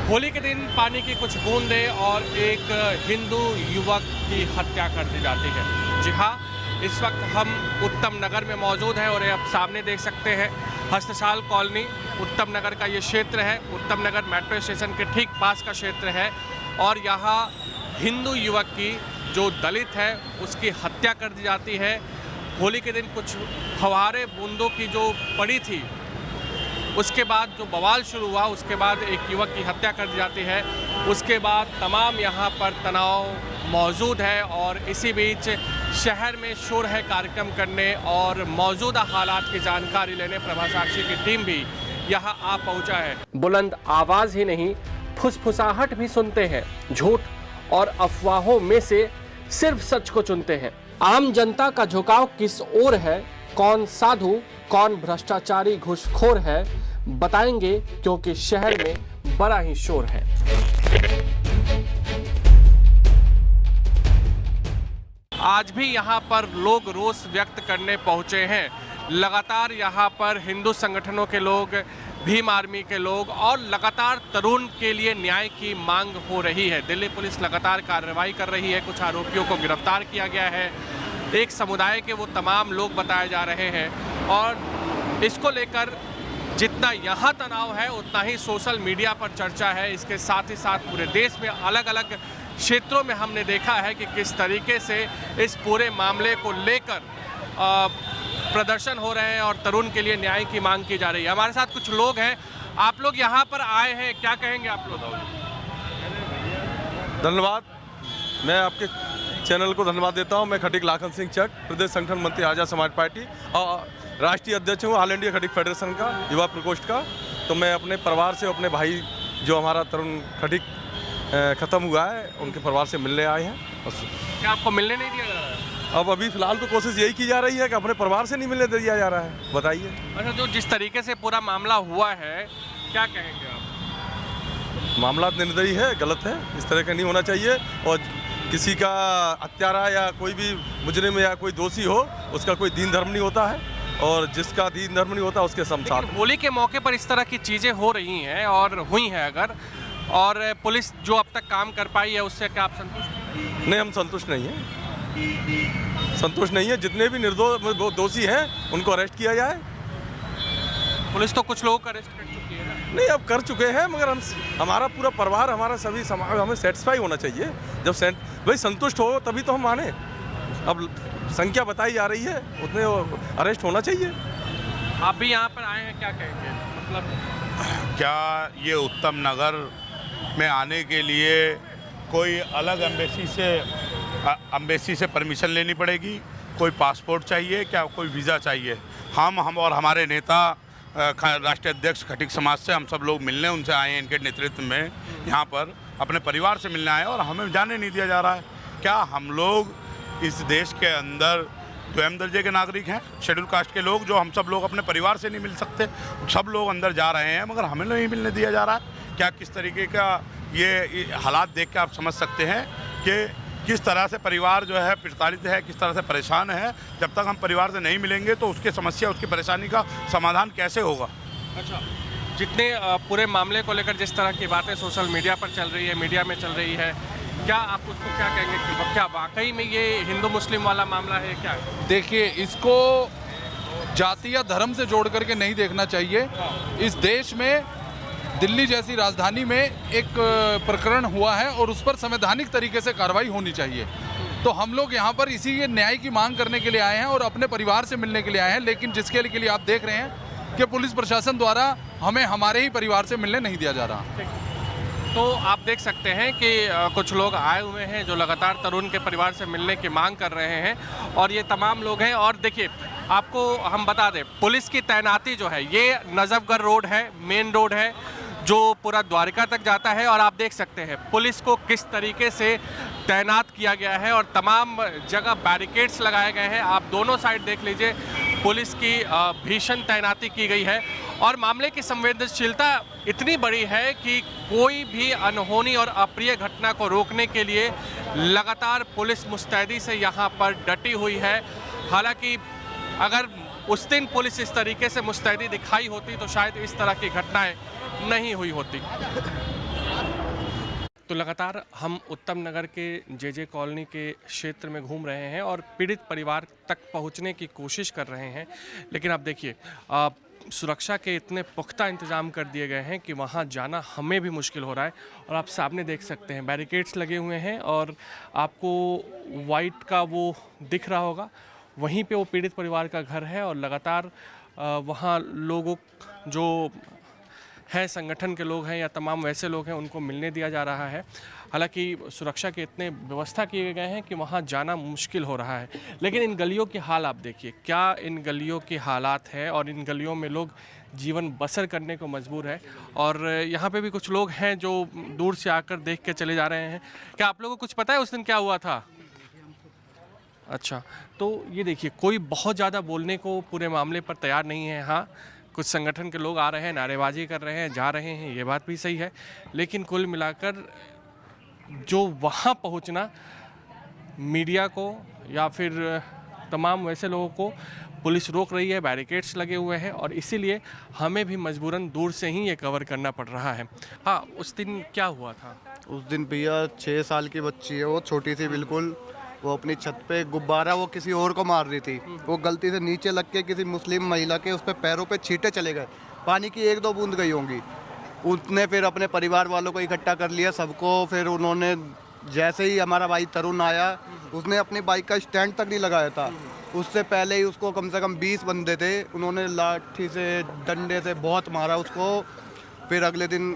होली के दिन पानी की कुछ बूंदें और एक हिंदू युवक की हत्या कर दी जाती है। जी हाँ, इस वक्त हम उत्तम नगर में मौजूद हैं और ये आप सामने देख सकते हैं हस्तशाल कॉलोनी उत्तम नगर का ये क्षेत्र है। उत्तम नगर मेट्रो स्टेशन के ठीक पास का क्षेत्र है और यहाँ हिंदू युवक की जो दलित है उसकी हत्या कर दी जाती है। होली के दिन कुछ फव्वारे बूंदों की जो पड़ी थी उसके बाद जो बवाल शुरू हुआ, उसके बाद एक युवक की हत्या कर दी जाती है। उसके बाद तमाम यहाँ पर तनाव मौजूद है और इसी बीच शहर में शोर है कार्यक्रम करने और मौजूदा हालात की जानकारी लेने प्रभा साक्षी की टीम भी यहाँ आ पहुँचा है। बुलंद आवाज़ ही नहीं, फुसफुसाहट भी सुनते हैं। झूठ और अफवाहों में से सिर्फ सच को चुनते हैं। आम जनता का झुकाव किस ओर है, कौन साधु कौन भ्रष्टाचारी घूसखोर है, बताएंगे क्योंकि शहर में बड़ा ही शोर है। आज भी यहाँ पर लोग रोष व्यक्त करने पहुंचे हैं। लगातार यहाँ पर हिंदू संगठनों के लोग, भीम आर्मी के लोग और लगातार तरुण के लिए न्याय की मांग हो रही है। दिल्ली पुलिस लगातार कार्रवाई कर रही है, कुछ आरोपियों को गिरफ्तार किया गया है। एक समुदाय के वो तमाम लोग बताए जा रहे हैं और इसको लेकर जितना यहाँ तनाव है उतना ही सोशल मीडिया पर चर्चा है। इसके साथ ही साथ पूरे देश में अलग अलग क्षेत्रों में हमने देखा है कि किस तरीके से इस पूरे मामले को लेकर प्रदर्शन हो रहे हैं और तरुण के लिए न्याय की मांग की जा रही है। हमारे साथ कुछ लोग हैं। आप लोग यहाँ पर आए हैं, क्या कहेंगे आप लोग? धन्यवाद, मैं आपके चैनल को धन्यवाद देता हूँ। मैं खटीक लाखन सिंह चक, प्रदेश संगठन मंत्री आज़ाद समाज पार्टी और राष्ट्रीय अध्यक्ष हूँ ऑल इंडिया खटीक फेडरेशन का, युवा प्रकोष्ठ का। तो मैं अपने परिवार से, अपने भाई जो हमारा तरुण खटीक ख़त्म हुआ है उनके परिवार से मिलने आए हैं। बस। क्या आपको मिलने नहीं दिया जा रहा है? अब अभी फ़िलहाल तो कोशिश यही की जा रही है कि अपने परिवार से नहीं मिलने दिया जा रहा है। बताइए। अच्छा, जो जिस तरीके से पूरा मामला हुआ है, क्या कहेंगे आप? मामला निर्दयी है, गलत है, इस तरह का नहीं होना चाहिए। और किसी का हत्यारा या कोई भी मुजरिम या कोई दोषी हो, उसका कोई दीन धर्म नहीं होता है और जिसका दीन धर्म नहीं होता उसके समसाथ। होली के मौके पर इस तरह की चीज़ें हो रही हैं और हुई हैं अगर, और पुलिस जो अब तक काम कर पाई है उससे क्या आप संतुष्ट? नहीं, हम संतुष्ट नहीं हैं, संतुष्ट नहीं है। जितने भी निर्दोष दोषी हैं उनको अरेस्ट किया जाए। पुलिस तो कुछ लोगों को अरेस्ट कर चुकी है ना? नहीं, अब कर चुके हैं, मगर हमारा पूरा परिवार, हमारा सभी समाज, हमें सेटिस्फाई होना चाहिए। जब भाई संतुष्ट हो तभी तो हम माने। अब संख्या बताई जा रही है, उतने अरेस्ट होना चाहिए। आप भी यहाँ पर आए हैं, क्या कहेंगे? मतलब क्या ये उत्तम नगर में आने के लिए कोई अलग एम्बेसी से परमिशन लेनी पड़ेगी? कोई पासपोर्ट चाहिए? क्या कोई वीज़ा चाहिए? हम और हमारे नेता राष्ट्रीय अध्यक्ष खटीक समाज से हम सब लोग मिलने उनसे आए हैं, इनके नेतृत्व में यहाँ पर अपने परिवार से मिलने आए और हमें जाने नहीं दिया जा रहा है। क्या हम लोग इस देश के अंदर द्वितीय दर्जे के नागरिक हैं, शेड्यूल कास्ट के लोग, जो हम सब लोग अपने परिवार से नहीं मिल सकते? सब लोग अंदर जा रहे हैं मगर हमें नहीं मिलने दिया जा रहा है। क्या किस तरीके का ये हालात देख के आप समझ सकते हैं कि किस तरह से परिवार जो है प्रताड़ित है, किस तरह से परेशान है। जब तक हम परिवार से नहीं मिलेंगे तो उसकी समस्या, उसकी परेशानी का समाधान कैसे होगा? अच्छा, जितने पूरे मामले को लेकर जिस तरह की बातें सोशल मीडिया पर चल रही है, मीडिया में चल रही है, क्या आप उसको क्या कहेंगे कि क्या वाकई में ये हिंदू मुस्लिम वाला मामला है? क्या देखिए, इसको जाति या धर्म से जोड़ करके नहीं देखना चाहिए। इस देश में दिल्ली जैसी राजधानी में एक प्रकरण हुआ है और उस पर संवैधानिक तरीके से कार्रवाई होनी चाहिए। तो हम लोग यहाँ पर इसी न्याय की मांग करने के लिए आए हैं और अपने परिवार से मिलने के लिए आए हैं, लेकिन जिसके लिए आप देख रहे हैं कि पुलिस प्रशासन द्वारा हमें हमारे ही परिवार से मिलने नहीं दिया जा रहा। तो आप देख सकते हैं कि कुछ लोग आए हुए हैं जो लगातार तरुण के परिवार से मिलने की मांग कर रहे हैं और ये तमाम लोग हैं। और देखिए, आपको हम बता दें, पुलिस की तैनाती जो है, ये नजफगढ़ रोड है, मेन रोड है जो पूरा द्वारका तक जाता है और आप देख सकते हैं पुलिस को किस तरीके से तैनात किया गया है और तमाम जगह बैरिकेड्स लगाए गए हैं। आप दोनों साइड देख लीजिए, पुलिस की भीषण तैनाती की गई है और मामले की संवेदनशीलता इतनी बड़ी है कि कोई भी अनहोनी और अप्रिय घटना को रोकने के लिए लगातार पुलिस मुस्तैदी से यहाँ पर डटी हुई है। हालांकि अगर उस दिन पुलिस इस तरीके से मुस्तैदी दिखाई होती तो शायद इस तरह की घटनाएं नहीं हुई होती। तो लगातार हम उत्तम नगर के जे कॉलोनी के क्षेत्र में घूम रहे हैं और पीड़ित परिवार तक पहुंचने की कोशिश कर रहे हैं, लेकिन आप देखिए सुरक्षा के इतने पुख्ता इंतज़ाम कर दिए गए हैं कि वहां जाना हमें भी मुश्किल हो रहा है। और आप सामने देख सकते हैं बैरिकेड्स लगे हुए हैं और आपको वाइट का वो दिख रहा होगा, वहीं पे वो पीड़ित परिवार का घर है और लगातार वहाँ लोगों जो हैं संगठन के लोग हैं या तमाम वैसे लोग हैं उनको मिलने दिया जा रहा है। हालांकि सुरक्षा के इतने व्यवस्था किए गए हैं कि वहाँ जाना मुश्किल हो रहा है, लेकिन इन गलियों के हाल आप देखिए, क्या इन गलियों के हालात हैं और इन गलियों में लोग जीवन बसर करने को मजबूर है। और यहाँ पे भी कुछ लोग हैं जो दूर से आकर देख के चले जा रहे हैं। क्या आप लोगों को कुछ पता है उस दिन क्या हुआ था? अच्छा, तो ये देखिए कोई बहुत ज़्यादा बोलने को पूरे मामले पर तैयार नहीं है। हाँ, कुछ संगठन के लोग आ रहे हैं, नारेबाजी कर रहे हैं, जा रहे हैं, ये बात भी सही है, लेकिन कुल मिलाकर जो वहाँ पहुँचना मीडिया को या फिर तमाम वैसे लोगों को पुलिस रोक रही है, बैरिकेड्स लगे हुए हैं और इसीलिए हमें भी मजबूरन दूर से ही ये कवर करना पड़ रहा है। हाँ, उस दिन क्या हुआ था? उस दिन भैया 6 साल की बच्ची है, वो छोटी सी बिल्कुल, वो अपनी छत पे गुब्बारा वो किसी और को मार रही थी, वो गलती से नीचे लग के किसी मुस्लिम महिला के उस पे पैरों पे छींटे चले गए, पानी की 1-2 बूंद गई होंगी। उसने फिर अपने परिवार वालों को इकट्ठा कर लिया सबको, फिर उन्होंने जैसे ही हमारा भाई तरुण आया उसने अपनी बाइक का स्टैंड तक नहीं लगाया था, उससे पहले ही उसको कम से कम 20 बंदे थे, उन्होंने लाठी से डंडे से बहुत मारा उसको, फिर अगले दिन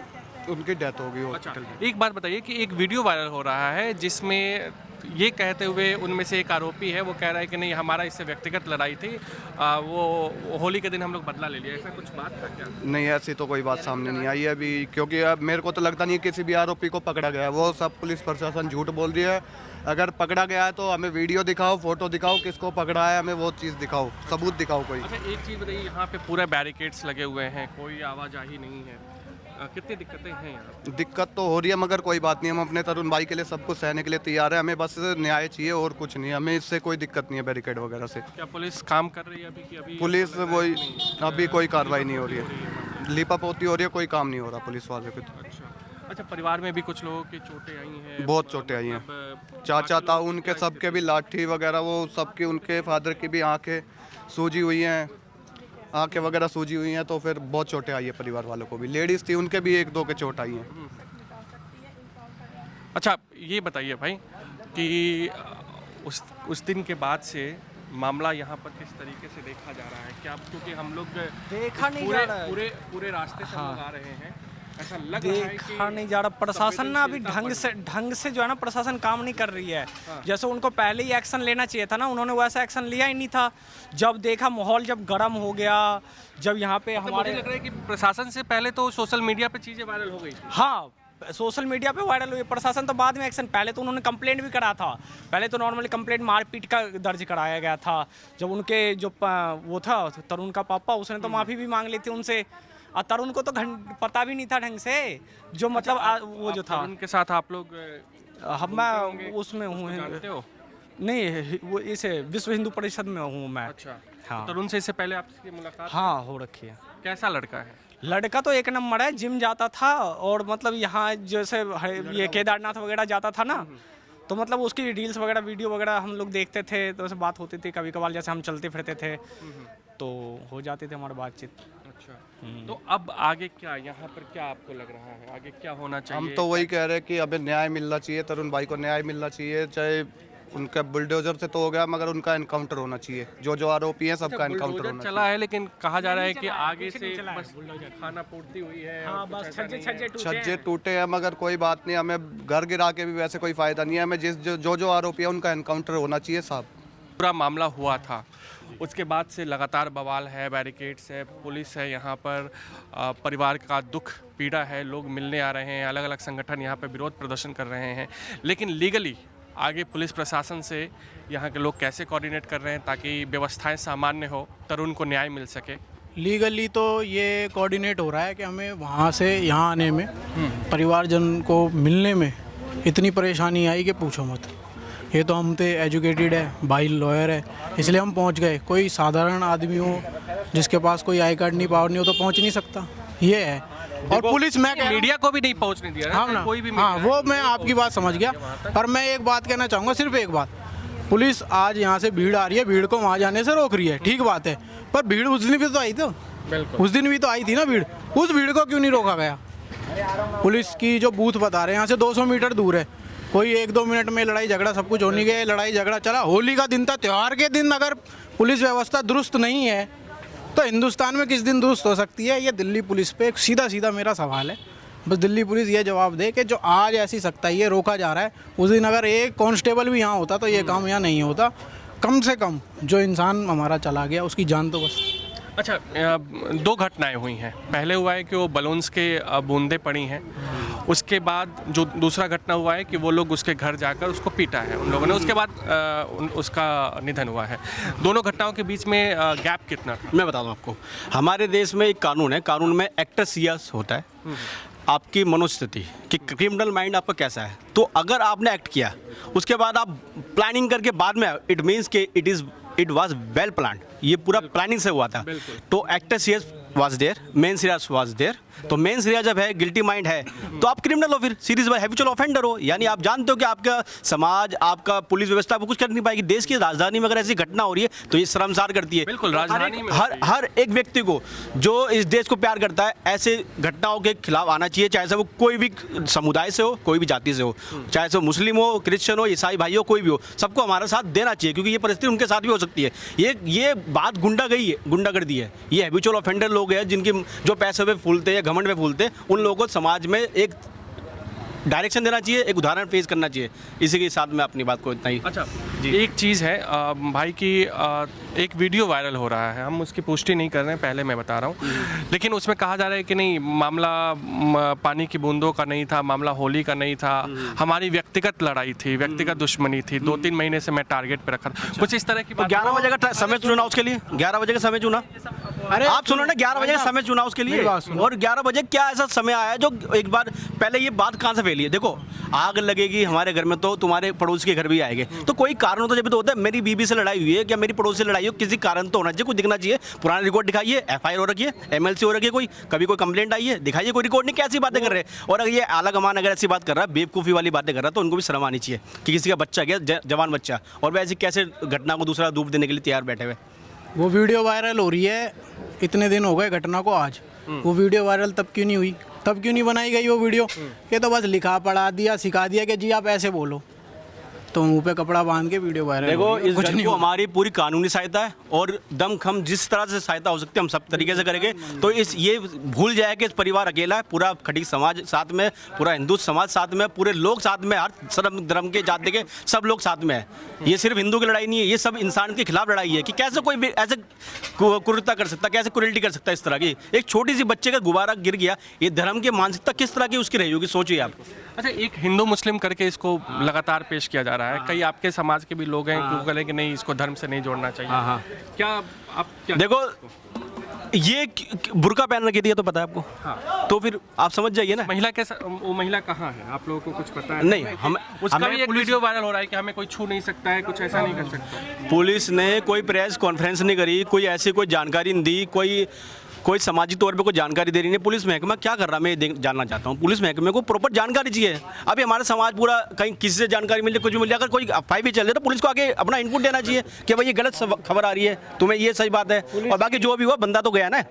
उनकी डेथ हो गई हॉस्पिटल में। एक बात बताइए कि एक वीडियो वायरल हो रहा है जिसमें ये कहते हुए उनमें से एक आरोपी है वो कह रहा है कि नहीं हमारा इससे व्यक्तिगत लड़ाई थी, वो होली के दिन हम लोग बदला ले लिया, ऐसा कुछ बात था क्या? नहीं, ऐसी तो कोई बात सामने नहीं आई है अभी, क्योंकि अब मेरे को तो लगता नहीं है किसी भी आरोपी को पकड़ा गया है, वो सब पुलिस प्रशासन झूठ बोल रही है। अगर पकड़ा गया है तो हमें वीडियो दिखाओ, फोटो दिखाओ, किसको पकड़ा है हमें वो चीज़ दिखाओ, सबूत दिखाओ कोई। अच्छा, एक चीज़ बताइए, यहाँ पे पूरा बैरिकेड्स लगे हुए हैं, कोई आवाजाही नहीं है, कितनी दिक्कतें हैं यहाँ? दिक्कत तो हो रही है मगर कोई बात नहीं, हम अपने तरुण भाई के लिए सब कुछ सहने के लिए तैयार है, हमें बस न्याय चाहिए और कुछ नहीं, हमें इससे कोई दिक्कत नहीं है बैरिकेड वगैरह से। क्या पुलिस काम कर रही है अभी कि अभी? पुलिस वही अभी कोई कार्रवाई नहीं हो रही है, लीपापोती हो रही है, कोई काम नहीं हो रहा पुलिस वाले को। अच्छा, परिवार में भी कुछ लोगों की चोटें आई हैं? बहुत चोटें आई हैं, चाचा था उनके सबके भी लाठी वगैरह, वो सबकी, उनके फादर की भी आंखें सूजी हुई हैं, आंखें वगैरह सूजी हुई हैं, तो फिर बहुत चोटें आई है परिवार वालों को भी, लेडीज़ थी उनके भी 1-2 के चोट आई हैं। अच्छा, ये बताइए भाई कि उस दिन के बाद से मामला यहाँ पर किस तरीके से देखा जा रहा है? क्या क्योंकि हम लोग देखा नहीं जा रहा है, पूरे रास्ते से लोग आ रहे हैं, ऐसा लग रहा है कि देखा नहीं जा रहा। प्रशासन ना अभी ढंग से जो है ना प्रशासन काम नहीं कर रही है। जैसे उनको पहले ही एक्शन लेना चाहिए था ना, उन्होंने वैसा एक्शन लिया ही नहीं था। जब देखा माहौल जब गर्म हो गया, जब यहाँ पे हमारे मुझे लग रहा है कि प्रशासन से पहले तो सोशल मीडिया पे चीज़ें वायरल हो गई थी। हाँ, सोशल मीडिया पे वायरल हुई, प्रशासन तो बाद में एक्शन, पहले तो उन्होंने कंप्लेंट भी करा था, पहले तो नॉर्मली कंप्लेंट मारपीट का दर्ज कराया गया था। जब उनके जो वो था तरुण का पापा, उसने तो माफ़ी भी मांग ली थी उनसे, और तरुण को तो पता भी नहीं था ढंग से, जो मतलब वो जो था उनके साथ आप लोग हम मैं उसमें हूँ, जानते हो? नहीं, वो इसे विश्व हिंदू परिषद में हूँ मैं। अच्छा, हाँ, तरुण से इससे पहले आपकी मुलाकात? हाँ, हो रखी है। कैसा लड़का है? लड़का तो 1 नंबर है, जिम जाता था और मतलब यहाँ जैसे ये केदारनाथ वगैरह जाता था ना, तो मतलब उसकी रील्स वगैरह वीडियो वगैरह हम लोग देखते थे, तो ऐसे बात होती थी कभी कभार, जैसे हम चलते फिरते थे तो हो जाती थी हमारी बातचीत। अच्छा, तो अब आगे क्या, यहाँ पर क्या आपको लग रहा है आगे क्या होना चाहिए? हम तो वही कह रहे हैं कि अभी न्याय मिलना चाहिए, तरुण भाई को न्याय मिलना चाहिए, चाहे उनका बुलडोजर से तो हो गया मगर उनका एनकाउंटर होना चाहिए, जो आरोपी हैं सबका एनकाउंटर होना चला है, लेकिन कहा जा रहा है कि आगे से बस खाना पूर्ति हुई है, हाँ, बस छज्जे टूटे हैं, मगर कोई बात नहीं, हमें घर गिरा के भी वैसे कोई फ़ायदा नहीं है, हमें जो आरोपी है उनका एनकाउंटर होना चाहिए साहब। पूरा मामला हुआ था, उसके बाद से लगातार बवाल है, बैरिकेड्स है, पुलिस है यहाँ पर, परिवार का दुख पीड़ा है, लोग मिलने आ रहे हैं, अलग अलग संगठन यहाँ पर विरोध प्रदर्शन कर रहे हैं, लेकिन लीगली आगे पुलिस प्रशासन से यहाँ के लोग कैसे कोऑर्डिनेट कर रहे हैं ताकि व्यवस्थाएं सामान्य हो, तरुण को न्याय मिल सके? लीगली तो ये कोऑर्डिनेट हो रहा है कि हमें वहाँ से यहाँ आने में, परिवारजन को मिलने में इतनी परेशानी आई कि पूछो मत। ये तो हम तो एजुकेटेड है, भाई लॉयर है, इसलिए हम पहुँच गए। कोई साधारण आदमी हो जिसके पास कोई आई कार्ड नहीं, पावर नहीं हो, तो पहुँच नहीं सकता, ये है। और पुलिस मैं कह रहा हूं- मीडिया को भी नहीं पहुंचने दिया हाँ ना, कोई भी हाँ मीडिया वो मैं आपकी बात समझ गया, पर मैं एक बात कहना चाहूँगा, सिर्फ एक बात। पुलिस आज यहाँ से भीड़ आ रही है, भीड़ को वहाँ जाने से रोक रही है, ठीक बात है, पर भीड़ उस दिन भी तो आई थी, बिल्कुल उस दिन भी तो आई थी ना भीड़, उस भीड़ को क्यों नहीं रोका गया? पुलिस की जो बूथ बता रहे हैं यहाँ से 200 मीटर दूर है, कोई 1-2 मिनट में लड़ाई झगड़ा सब कुछ होने गया, लड़ाई झगड़ा चला, होली का दिन था, त्यौहार के दिन अगर पुलिस व्यवस्था दुरुस्त नहीं है तो हिंदुस्तान में किस दिन दुरुस्त हो सकती है? ये दिल्ली पुलिस पे एक सीधा सीधा मेरा सवाल है। बस दिल्ली पुलिस ये जवाब दे कि जो आज ऐसी सख्ताई है, रोका जा रहा है, उस दिन अगर एक कांस्टेबल भी यहाँ होता तो ये काम यहाँ नहीं होता। कम से कम जो इंसान हमारा चला गया उसकी जान तो बस। अच्छा, 2 घटनाएं हुई हैं। पहले हुआ है कि वो बलून्स के बूंदें पड़ी हैं, उसके बाद जो दूसरा घटना हुआ है कि वो लोग उसके घर जाकर उसको पीटा है उन लोगों ने, उसके बाद उसका निधन हुआ है। दोनों घटनाओं के बीच में गैप कितना था? मैं बता दूं आपको, हमारे देश में एक कानून है, कानून में एक्टस सियास होता है, आपकी मनोस्थिति कि क्रिमिनल माइंड आपका कैसा है। तो अगर आपने एक्ट किया उसके बाद आप प्लानिंग करके बाद में, इट मीन्स कि इट वाज वेल प्लान्ड, ये पूरा प्लानिंग से हुआ था। तो एक्टस सियास वाज देयर, मेन सिराज वाज देयर। तो मेन सिराज जब है, गिल्टी माइंड है, तो आप क्रिमिनल हो, फिर सीरीज बाय हैबिचुअल ऑफेंडर हो। यानी आप जानते हो कि आपका समाज, आपका पुलिस व्यवस्था आपको कुछ कर नहीं पाएगी। देश की राजधानी में अगर ऐसी घटना हो रही है तो ये शर्मसार करती है। बिल्कुल, राजधानी में हर एक व्यक्ति को जो इस देश को प्यार करता है ऐसे घटनाओं के खिलाफ आना चाहिए, चाहे से वो कोई भी समुदाय से हो, कोई भी जाति से हो, चाहे से मुस्लिम हो, क्रिश्चियन हो, ईसाई भाई हो, कोई भी हो, सबको हमारा साथ देना चाहिए, क्योंकि ये परिस्थिति उनके साथ भी हो सकती है। ये बात गुंडागर्दी है, ये हैबिचुअल ऑफेंडर लोग हैं जिनकी जो पैसे पे फूलते हैं, घमंड पे फूलते हैं, उन लोगों को समाज में एक डायरेक्शन देना चाहिए, एक उदाहरण पेश करना चाहिए। इसी के साथ मैं अपनी बात को इतना ही। अच्छा जी, एक चीज़ है भाई की, एक वीडियो वायरल हो रहा है, हम उसकी पुष्टि नहीं कर रहे हैं, पहले मैं बता रहा हूँ, लेकिन उसमें कहा जा रहा है कि नहीं, मामला पानी की बूंदों का नहीं था, मामला होली का नहीं था, हमारी व्यक्तिगत लड़ाई थी, व्यक्तिगत दुश्मनी थी, 2-3 महीने से मैं टारगेट पे रखा था, कुछ इस तरह की बात। 11 बजे का समय चुना उसके लिए, 11 बजे का समय चुना। अरे आप सुनो ना, 11 बजे का समय चुना उसके लिए, और 11 बजे क्या ऐसा समय आया जो एक बार पहले, ये बात कहाँ से फैली है? देखो, आग लगेगी हमारे घर में तो तुम्हारे पड़ोस के घर भी आएंगे, तो कोई कारण तो जब तो होता है। मेरी बीबी से लड़ाई हुई है, क्या मेरी पड़ोस से लड़ाई हो, किसी कारण तो होना चाहिए, कुछ दिखना चाहिए। पुराना रिकॉर्ड दिखाइए, FIR हो रखी है, MLC हो रखी है, कभी कोई कंप्लेंट आई है, दिखाइए कोई रिकॉर्ड नहीं, कैसी बातें कर रहे हैं। और अगर ये आला कमान अगर ऐसी बात कर रहा है, बेवकूफ़ी वाली बातें कर रहा है, तो उनको भी शर्म आनी चाहिए कि किसी का बच्चा गया, जवान बच्चा, और वह ऐसी कैसे घटना को दूसरा रूप देने के लिए तैयार बैठे हुए। वो वीडियो वायरल हो रही है, इतने दिन हो गए घटना को, आज वो वीडियो वायरल तब क्यों नहीं हुई? तब क्यों नहीं बनाई गई वो वीडियो? ये तो बस लिखा पढ़ा दिया, सिखा दिया कि जी आप ऐसे बोलो, तो मुंह पे कपड़ा बांध के वीडियो वायरल। देखो, इस घर को हमारी पूरी कानूनी सहायता है, और दमखम जिस तरह से सहायता हो सकती है हम सब तरीके से करेंगे। तो ये भूल जाए कि इस परिवार अकेला है, पूरा खटीक समाज साथ में, पूरा हिंदू समाज साथ में, पूरे लोग साथ में, हर धर्म के, जाति के सब लोग साथ में है। ये सिर्फ हिंदू की लड़ाई नहीं है, ये सब इंसान के खिलाफ लड़ाई है कि कैसे कोई भी ऐसे क्रूरता कर सकता, कैसे क्रूरल्टी कर सकता है इस तरह की। एक छोटी सी बच्चे का गुब्बारा गिर गया, ये धर्म की मानसिकता किस तरह की उसकी रही होगी, सोचिए आप। अच्छा, एक हिंदू मुस्लिम करके इसको लगातार पेश किया जा रहा है, कई आपके समाज के भी लोग हैं जो कह रहे हैं कि नहीं, इसको धर्म से नहीं जोड़ना चाहिए। क्या आप देखो, ये बुर्का पहन रखी थी, ये तो पता है आपको। तो फिर आप समझ जाइए ना। महिला के वो महिला कहाँ है, आप लोगों को कुछ पता है? नहीं, उसका भी एक वीडियो वायरल हो रहा है कि हमें कोई छू नहीं सकता है, कुछ ऐसा नहीं कर सकता। पुलिस ने कोई प्रेस कॉन्फ्रेंस नहीं करी, कोई ऐसी कोई जानकारी नहीं दी, कोई समाजी तौर पे कोई जानकारी दे रही नहीं। पुलिस महकमा क्या कर रहा है, मैं जानना चाहता हूँ। पुलिस महकमे को प्रॉपर जानकारी चाहिए। अभी हमारा समाज पूरा कहीं किसी से जानकारी मिल जाए, कुछ भी मिल जाए, अगर कोई अफवाह भी चल रही है तो पुलिस को आगे अपना इनपुट देना चाहिए कि भाई ये गलत खबर आ रही है, तुम्हें ये सही बात है। और बाकी जो भी हुआ, बंदा तो गया ना,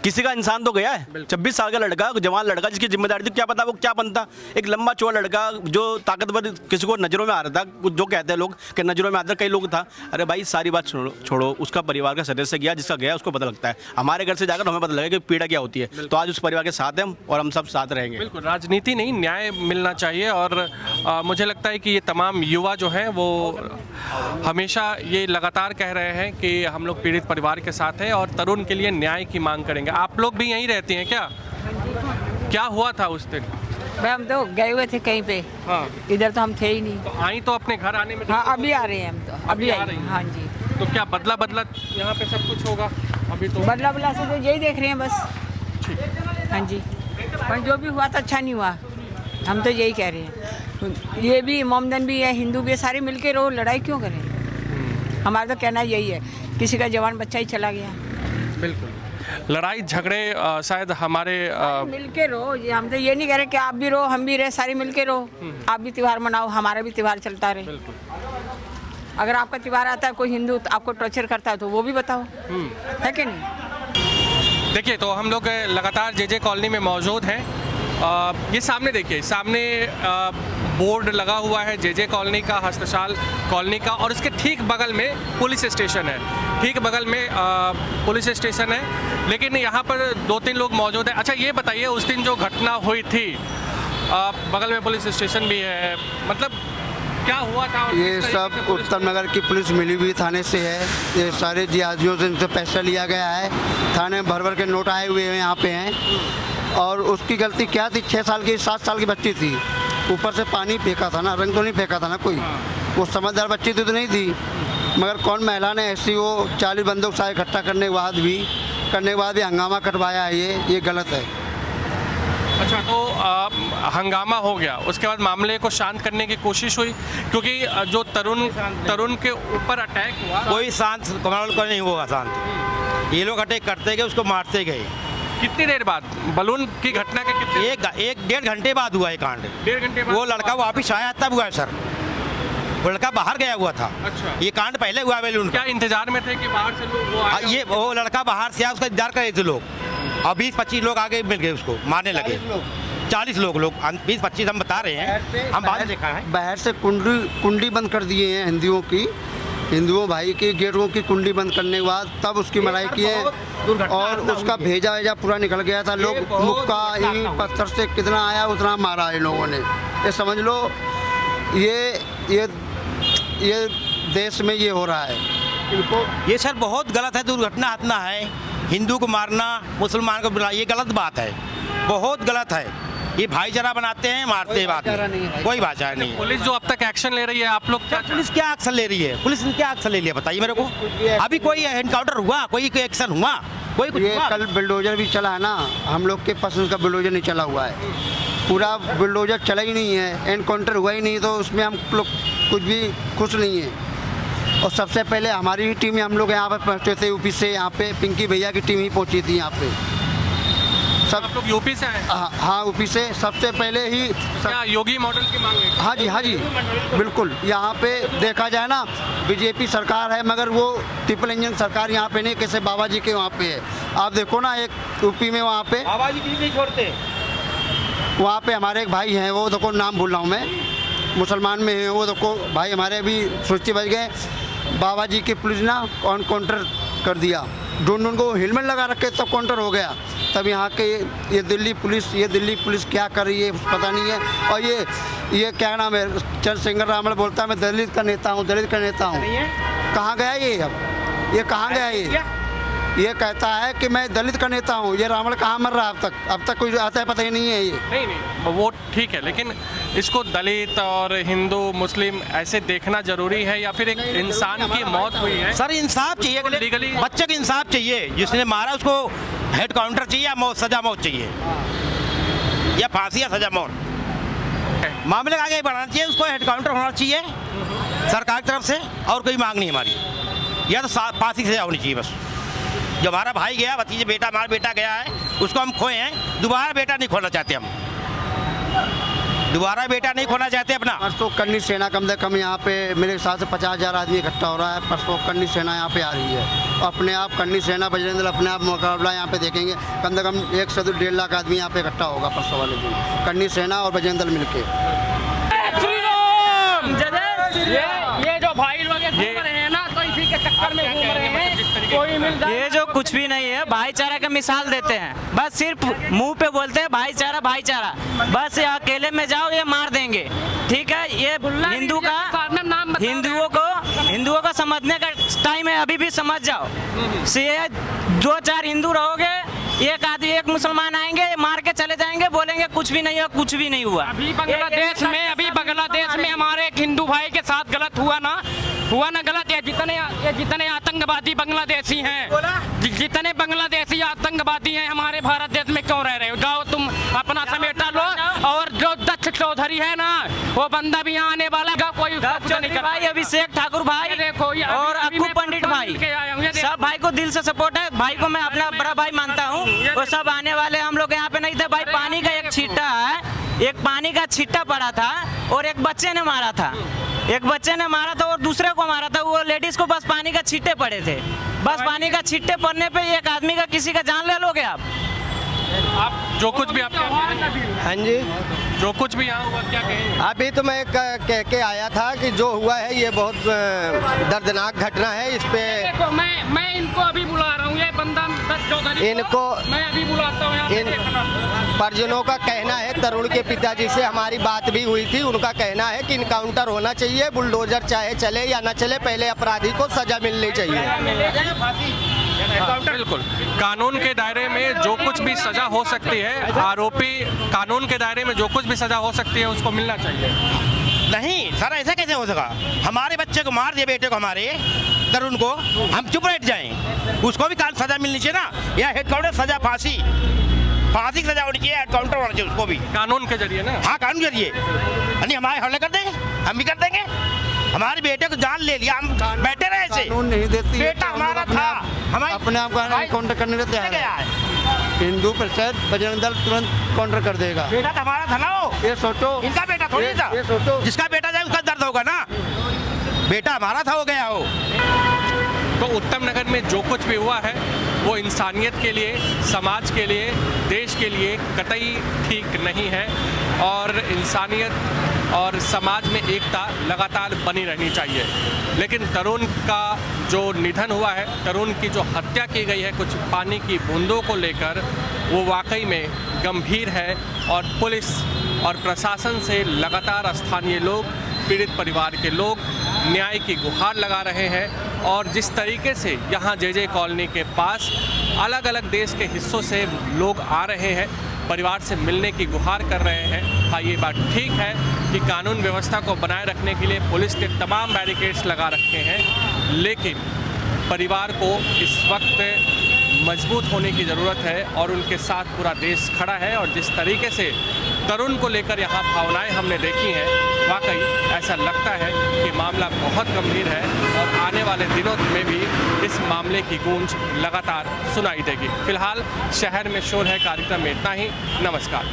किसी का इंसान तो गया है। 26 साल का लड़का, जवान लड़का, जिसकी जिम्मेदारी थी, क्या पता वो क्या बनता। एक लंबा चौड़ा लड़का जो ताकतवर, किसी को नजरों में आ रहा था, जो कहते हैं लोग कि नजरों में आता, कई लोग था। अरे भाई सारी बात छोड़ो, उसका परिवार का सदस्य गया, जिसका गया उसको पता लगता है। हमारे घर से जाकर हमें पता लगा कि पीड़ा क्या होती है। तो आज उस परिवार के साथ हैं और हम सब साथ रहेंगे। बिल्कुल, राजनीति नहीं, न्याय मिलना चाहिए। और मुझे लगता है कि ये तमाम युवा जो हैं वो हमेशा ये लगातार कह रहे हैं कि हम लोग पीड़ित परिवार के साथ हैं और तरुण के लिए न्याय की मांग करेंगे। आप लोग भी यहीं रहती हैं क्या हुआ था उस दिन? भाई हम तो गए हुए थे कहीं पे। हाँ, इधर तो हम थे ही नहीं। तो आई तो अपने घर आने में। हाँ, अभी आ रहे हैं हम तो, अभी आ रहे हैं। हाँ जी। तो क्या बदला यहाँ पे सब कुछ होगा अभी? तो बदला से तो यही देख रहे हैं बस। हाँ जी, पर जो भी हुआ तो अच्छा नहीं हुआ, हम तो यही कह रहे हैं। ये भी मोमदन भी है, हिंदू भी है, सारे मिलके रहो, लड़ाई क्यों करें? हमारा तो कहना यही है, किसी का जवान बच्चा ही चला गया। बिल्कुल। लड़ाई झगड़े शायद हमारे मिल के रहो, ये हम तो ये नहीं कह रहे कि आप भी रहो हम भी रहे, सारे मिल के रहो, आप भी त्यौहार मनाओ, हमारा भी त्यौहार चलता रहे। अगर आपका त्यौहार आता है कोई हिंदू तो आपको टॉर्चर करता है तो वो भी बताओ, है कि नहीं। देखिए, तो हम लोग लगातार जे कॉलोनी में मौजूद हैं। ये सामने देखिए, सामने बोर्ड लगा हुआ है जे कॉलोनी का, हस्तशाल कॉलोनी का, और इसके ठीक बगल में पुलिस स्टेशन है, ठीक बगल में पुलिस स्टेशन है। लेकिन यहाँ पर 2-3 लोग मौजूद हैं। अच्छा ये बताइए, उस दिन जो घटना हुई थी, बगल में पुलिस स्टेशन भी है, मतलब क्या हुआ था? और ये किस तरीके सब से पुलिस- उत्तम नगर की पुलिस मिली हुई थाने से है। ये सारे जिहादियों से इनसे पैसा लिया गया है। थाने में भर भर के नोट आए हुए हैं, यहाँ पे हैं। और उसकी गलती क्या थी, 6 साल की 7 साल की बच्ची थी, ऊपर से पानी फेंका था ना, रंग तो नहीं फेंका था ना कोई, वो समझदार बच्ची थी तो नहीं थी। मगर कौन महिला ने ऐसी वो 40 बंदूक सारे इकट्ठा करने के बाद भी हंगामा करवाया है, ये गलत है। अच्छा, तो हंगामा हो गया, उसके बाद मामले को शांत करने की कोशिश हुई, क्योंकि जो तरुण के ऊपर अटैक हुआ, कोई शांत माहौल को नहीं हुआ शांत। ये लोग अटैक करते गए, उसको मारते गए। कितनी देर बाद बलून की घटना के कितने? एक 1.5 घंटे बाद हुआ है कांड। 1.5 घंटे बाद वो लड़का वापिस आया तब हुआ है सर, वो लड़का बाहर गया हुआ था। अच्छा। ये कांड पहले हुआ बैलून क्या इंतजार में थे कि बाहर से लोग वो आए? ये वो लड़का बाहर से आया, उसका इंतजार कर रहे थे लोग, और 20-25 लोग आगे मिल गए, उसको मारने लगे। 40 लोग 20-25 हम बता रहे हैं, हम बाद में देखा है। बाहर से कुंडी बंद कर दिए हैं हिंदुओं भाई की, गेटों की कुंडी बंद करने के बाद तब उसकी मनाई की है। और उसका भेजा पूरा निकल गया था। लोग मुक्का ईंट पत्थर से कितना आया उतना मारा है लोगों ने। ये समझ लो, ये देश में ये हो रहा है। ये सर बहुत गलत है, दुर्घटना हत्या है। हिंदू को मारना, मुसलमान को बुलाना, ये गलत बात है, बहुत गलत है। ये भाईचारा बनाते हैं, मारते हैं, बात नहीं, कोई भाईचारा नहीं है। पुलिस जो अब तक एक्शन ले रही है, आप लोग क्या? पुलिस क्या एक्शन ले रही है? पुलिस ने क्या एक्शन ले लिया बताइए मेरे को? अभी कोई एनकाउंटर हुआ, कोई एक्शन हुआ, कोई कुछ ये हुआ? कल बुलडोजर भी चला है ना, हम लोग के पास उसका बुलडोजर नहीं चला हुआ है, पूरा बुलडोजर चला ही नहीं है, एनकाउंटर हुआ ही नहीं, तो उसमें हम लोग कुछ भी खुश नहीं है। और सबसे पहले हमारी ही टीम, हम लोग यहाँ पर पहुँचे थे यूपी से, यहाँ पे पिंकी भैया की टीम ही पहुँची थी यहाँ पे। आप लोग यूपी से आए? हाँ, यूपी से सबसे पहले ही क्या योगी मॉडल की मांग है? हाँ जी बिल्कुल। यहाँ पे देखा जाए ना, बीजेपी सरकार है, मगर वो ट्रिपल इंजन सरकार यहाँ पे नहीं, कैसे बाबा जी के वहाँ पे है। आप देखो ना, एक यूपी में वहाँ पे बाबा जी नहीं छोड़ते। वहाँ पे हमारे एक भाई हैं, वो देखो नाम भूल रहा हूँ मैं, मुसलमान में है वो, देखो भाई हमारे भी सोचते बच गए। बाबा जी की पुलिस ना काउंटर कर दिया, ढूंढ को हेलमेट लगा रखे तब काउंटर हो गया। तब यहाँ के ये दिल्ली पुलिस क्या कर रही है पता नहीं है। और ये क्या नाम है, चंद्रशेखर रावण बोलता है मैं दलित का नेता हूँ। कहाँ गया ये? अब ये कहाँ गया? ये कहता है कि मैं दलित का नेता हूँ। ये रावण कहाँ मर रहा है अब तक कोई आता है पता ही नहीं है। ये नहीं वो ठीक है, लेकिन इसको दलित और हिंदू मुस्लिम ऐसे देखना जरूरी है, या फिर एक इंसान की मौत हुई है? सर इंसाफ चाहिए, लीगली बच्चे को इंसाफ चाहिए, जिसने मारा उसको हेड काउंटर चाहिए या सजा मौत चाहिए, या फांसी या सजा मौत। मामले का आगे बढ़ाना चाहिए, उसको हेड काउंटर होना चाहिए सरकार की तरफ से, और कोई मांग नहीं हमारी, या तो फांसी की सजा होनी चाहिए बस। जो हमारा भाई गया, भतीजे बेटा, हमारा बेटा गया है, उसको हम खोए हैं, दोबारा बेटा नहीं खोना चाहते हम, दोबारा बेटा नहीं खोना चाहते अपना। परसों कन्नी सेना कम से कम यहाँ पे मेरे हिसाब से 50,000 आदमी इकट्ठा हो रहा है। परसों कन्नी सेना यहाँ पे आ रही है, अपने आप कन्नी सेना बजरंग दल अपने आप मुकाबला यहाँ पे देखेंगे। कम से कम 1 से 1.5 लाख आदमी यहाँ पे इकट्ठा होगा परसों वाले दिन, कन्नी सेना और बजरंग दल मिलके। ये जो भाई लोग घूम रहे हैं ना, तो इसी के चक्कर में घूम रहे हैं। कोई मिल जाए, ये जो कुछ भी नहीं है, भाईचारा का मिसाल देते हैं, बस सिर्फ मुंह पे बोलते हैं भाईचारा भाईचारा, बस ये अकेले में जाओ ये मार देंगे। ठीक है, ये हिंदुओं को समझने का टाइम है, अभी भी समझ जाओ। से 2-4 हिंदू रहोगे, एक आदमी एक मुसलमान आएंगे, मार के चले जाएंगे, बोलेंगे कुछ भी नहीं हुआ, कुछ भी नहीं हुआ। अभी बांग्लादेश में हमारे एक हिंदू भाई के साथ गलत हुआ ना गलत। ये जितने आतंकवादी बांग्लादेशी हैं, जितने बांग्लादेशी आतंकवादी हैं, हमारे भारत देश में क्यों रह रहे हो? जाओ तुम अपना समेटा लो, और जो दक्ष चौधरी है ना, वो बंदा भी यहाँ आने वाला है, कोई चौधरी भाई, अभिषेक ठाकुर भाई देखो ये और अभी अक्कू मैं पंडित फोटो भाई, मिलके आया हूँ, ये सब भाई को दिल से सपोर्ट है। भाई को मैं अपना बड़ा भाई मानता हूँ। वो सब आने वाले, हम लोग यहाँ पे नहीं थे भाई। पानी का एक छिट्टा है, एक पानी का छिट्टा पड़ा था और एक बच्चे ने मारा था, एक बच्चे ने मारा था और दूसरे को मारा था। वो लेडीज को बस पानी का छिट्टे पड़े थे, बस पानी का छिट्टे पड़ने पे एक आदमी का, किसी का जान ले लोगे आप जो कुछ भी आप क्या कहेंगे? हाँ जी, जो कुछ भी यहाँ हुआ क्या कहेंगे? अभी तो मैं कह के आया था कि जो हुआ है ये बहुत दर्दनाक घटना है। इस पे देखो मैं इनको अभी बुला रहा हूँ, ये बंदा दक्ष चौधरी इनको मैं अभी बुलाता हूँ यहाँ पे इन देखना। परिजनों का कहना है, तरुण के पिताजी से हमारी बात भी हुई थी, उनका कहना है कि इनकाउंटर होना चाहिए। बुलडोजर चाहे चले या ना चले, पहले अपराधी को सजा मिलनी चाहिए। बिल्कुल, कानून के दायरे में जो कुछ भी सजा हो सकती है, आरोपी कानून के दायरे में जो कुछ भी सजा हो सकती है उसको मिलना चाहिए। नहीं सर, ऐसा कैसे हो सका? हमारे बच्चे को मार दिया, बेटे को, हमारे तरुण को, हम चुप बैठ जाएं? उसको भी काल सजा मिलनी चाहिए ना। या हेड काउंटर सजा, फांसी की सजा होनी चाहिए, हेड काउंटर होना चाहिए उसको भी। कानून के जरिए ना? हाँ, कानून के जरिए। नहीं हमारे हमले कर देंगे, हम भी कर देंगे। हमारे बेटे को जान ले लिया, हम बैठे रहे ऐसे? कानून नहीं देती, बेटा हमारा था, हमारे अपने आप का काउंटर करने को तैयार है। हिंदू परिषद बजरंग दल तुरंत काउंटर कर देगा। बेटा तो हमारा था ना, वो ये सोचो, इनका बेटा थोड़ी था। ये सोचो, जिसका बेटा जाए उसका दर्द होगा ना। बेटा हमारा था, हो गया हो। तो उत्तम नगर में जो कुछ भी हुआ है वो इंसानियत के लिए, समाज के लिए, देश के लिए कतई ठीक नहीं है और इंसानियत और समाज में एकता लगातार बनी रहनी चाहिए। लेकिन तरुण का जो निधन हुआ है, तरुण की जो हत्या की गई है कुछ पानी की बूंदों को लेकर, वो वाकई में गंभीर है और पुलिस और प्रशासन से लगातार स्थानीय लोग, पीड़ित परिवार के लोग न्याय की गुहार लगा रहे हैं। और जिस तरीके से यहाँ जे कॉलोनी के पास अलग अलग देश के हिस्सों से लोग आ रहे हैं, परिवार से मिलने की गुहार कर रहे हैं, हाँ ये बात ठीक है कि कानून व्यवस्था को बनाए रखने के लिए पुलिस ने तमाम बैरिकेड्स लगा रखे हैं, लेकिन परिवार को इस वक्त मजबूत होने की ज़रूरत है और उनके साथ पूरा देश खड़ा है। और जिस तरीके से तरुण को लेकर यहाँ भावनाएं हमने देखी हैं, वाकई ऐसा लगता है कि मामला बहुत गंभीर है और आने वाले दिनों में भी इस मामले की गूंज लगातार सुनाई देगी। फिलहाल शहर में शोर है कार्यक्रम में इतना ही। नमस्कार।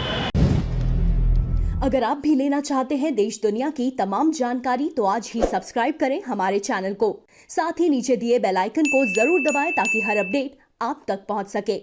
अगर आप भी लेना चाहते हैं देश दुनिया की तमाम जानकारी तो आज ही सब्सक्राइब करें हमारे चैनल को। साथ ही नीचे दिए बेल आइकन को जरूर दबाएं ताकि हर अपडेट आप तक पहुंच सके।